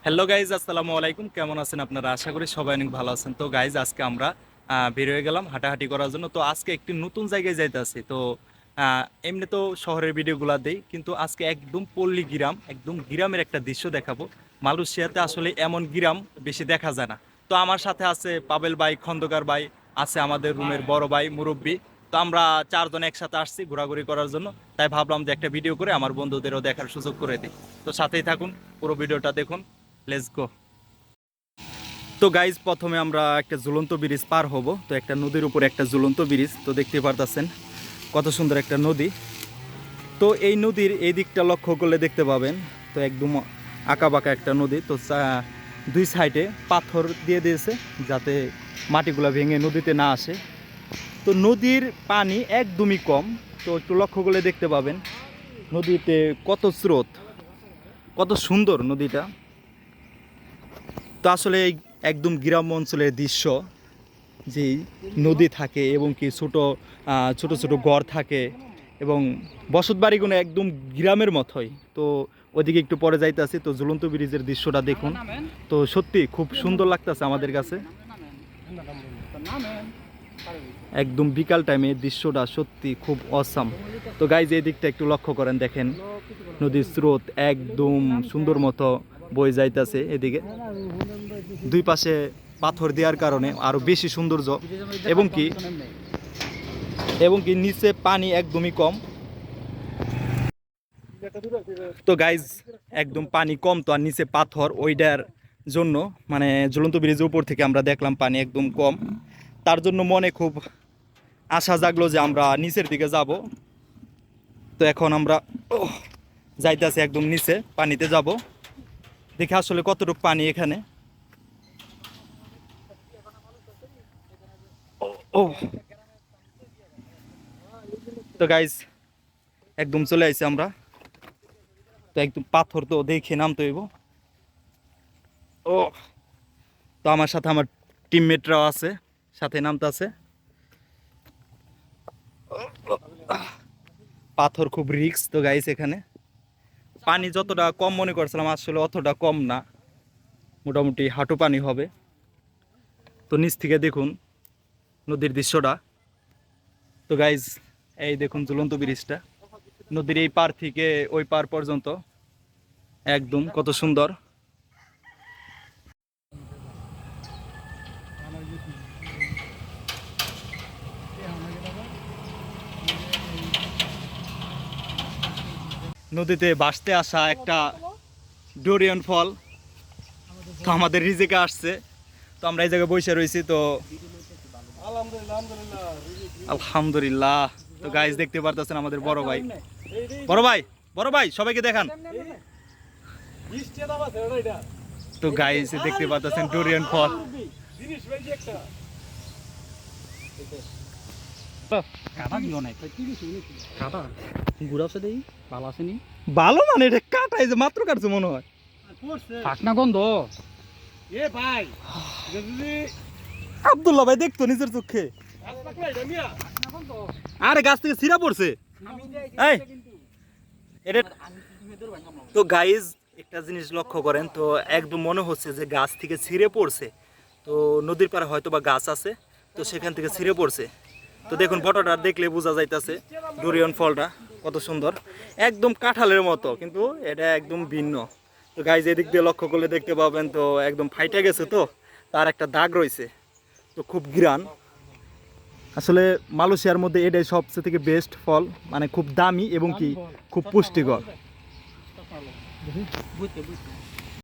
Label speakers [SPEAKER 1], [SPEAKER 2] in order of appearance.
[SPEAKER 1] Hello guys, আসসালামু আলাইকুম। কেমন আছেন আপনারা? আশা করি সবাই অনেক ভালো আছেন। তো গাইজ, আজকে আমরা বের হয়ে গেলাম হাঁটাহাঁটি করার জন্য। তো আজকে একটি নতুন জায়গায় যাইতেছি। তো এমনি তো শহরের ভিডিওগুলো দেই, কিন্তু আজকে একদম পল্লী গ্রাম, একদম গ্রামের একটা দৃশ্য দেখাবো। মালয়েশিয়াতে আসলে এমন গ্রাম বেশি দেখা যায় না। তো আমার সাথে আছে পাবেল ভাই, খন্দকার ভাই, আছে আমাদের রুমের বড় ভাই মুরব্বী। তো আমরা চারজন একসাথে আসছি ঘোরাঘুরি করার জন্য। তাই ভাবলাম যে একটা ভিডিও করে আমার বন্ধুদেরও দেখার সুযোগ করে দিই। তো সাথেই থাকুন, পুরো ভিডিওটা দেখুন। Let's go. তো গাইজ, প্রথমে আমরা একটা ঝুলন্ত ব্রিজ পার হব। তো একটা নদীর উপরে একটা ঝুলন্ত ব্রিজ, তো দেখতে পারতেছেন কত সুন্দর একটা নদী। তো এই নদীর এই দিকটা লক্ষ্য করলে দেখতে পাবেন তো একদম আঁকা বাঁকা একটা নদী। তো দুই সাইডে পাথর দিয়ে দিয়েছে যাতে মাটিগুলো ভেঙে নদীতে না আসে। তো নদীর পানি একদমই কম। তো একটু লক্ষ্য করলে দেখতে পাবেন নদীতে কত স্রোত, কত সুন্দর নদীটা। তো আসলে একদম গ্রাম অঞ্চলের দৃশ্য, যে নদী থাকে এবং কি ছোট ছোট ছোট ঘর থাকে এবং বসত বাড়িগুলো একদম গ্রামের মতোই। তো ওইদিকে একটু পরে যাইতেছি। তো ঝুলন্ত ব্রিজের দৃশ্যটা দেখুন, তো সত্যি খুব সুন্দর লাগতেছে আমাদের কাছে। একদম বিকাল টাইমে দৃশ্যটা সত্যি খুব অসাম। তো গাইজ, এই দিকটা একটু লক্ষ্য করেন, দেখেন নদীর স্রোত একদম সুন্দর মতো বয়ে যাইতেছে এদিকে। দুই পাশে পাথর দেওয়ার কারণে আরো বেশি সৌন্দর্য, এবং কি নিচে পানি একদমই কম। তো গাইজ, একদম পানি কম, তো আর নিচে পাথর, ওইটার জন্য মানে ঝুলন্ত ব্রিজের উপর থেকে আমরা দেখলাম পানি একদম কম। তার জন্য মনে খুব আশা জাগলো যে আমরা নিচের দিকে যাব। তো এখন আমরা যাইতেছি একদম নিচে, পানিতে যাব, দেখে আসলে কতটুকু পানি এখানে। ও, তো গাইজ, একদম চলে আইছি আমরা। তো একদম পাথর, তো দেখে নামতে হইব। ও, তো আমার সাথে আমার টিমমেটরাও আছে, সাথে নামতে আছে। পাথর খুব রিস্ক। তো গাইস, এখানে পানি যতটা কম মনে করছিলাম আসলে অতটা কম না, মোটামুটি হাঁটু পানি হবে। তো নিচ থেকে দেখুন নদীর দৃশ্যটা। তো গাইজ, এই দেখুন ঝুলন্ত ব্রিজটা, নদীর এই পার থেকে ওই পার পর্যন্ত একদম কত সুন্দর। নদীতে ভাসতে আসা একটা ডোরিয়ান ফল, তো আমাদের রিজেকে আসছে। তো আমরা এই জায়গায় বসে রয়েছি। তো আলহামদুলিল্লাহ। তো গাইজ, দেখতে পারতেছেন আমাদের বড় ভাই, বড় ভাই, বড় ভাই, সবাইকে দেখান। তো গাইজ, দেখতে পারতেছেন ডোরিয়ান ফল। ভালো মানে এটা কাটাই যে মাত্র কাটছে মনে হয়।
[SPEAKER 2] ফাঁকনা গন্ধ।
[SPEAKER 1] আব্দুল্লাহ ভাই দেখতো নিজের চোখে। আরে গাছ থেকে ছিঁড়া পড়ছে। এই, এটা তো গাইজ, একটা জিনিস লক্ষ্য করেন, তো একদম মনে হচ্ছে যে গাছ থেকে ছিঁড়ে পড়ছে। তো নদীর পাড়ে হয়তো বা গাছ আছে, তো সেখান থেকে ছিঁড়ে পড়ছে। তো দেখুন ফটোটা দেখলে বোঝা যাইতেছে ডোরিয়ন ফলটা কত সুন্দর, একদম কাঁঠালের মতো, কিন্তু এটা একদম ভিন্ন। তো গাইজ, এদিক দিয়ে লক্ষ্য করলে দেখতে পাবেন তো একদম ফাইটে গেছে, তো তার একটা দাগ রয়েছে। তো খুব ঘ্রাণ। আসলে মালয়েশিয়ার মধ্যে এটাই সবচেয়ে থেকে বেস্ট ফল, মানে খুব দামি এবং কি খুব পুষ্টিকর।